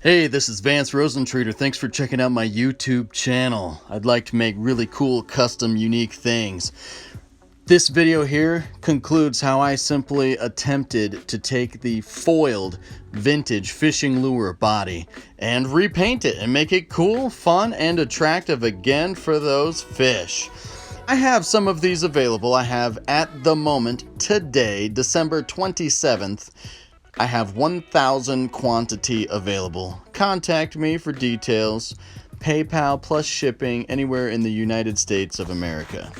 Hey, this is Vance Rosentreter. Thanks for checking out my YouTube channel. I'd like to make really cool, custom, unique things. This video here concludes how I simply attempted to take the foiled vintage fishing lure body and repaint it and make it cool, fun, and attractive again for those fish. I have some of these available. I have at the moment, today, December 27th, I have 1,000 quantity available. Contact me for details. PayPal plus shipping anywhere in the United States of America.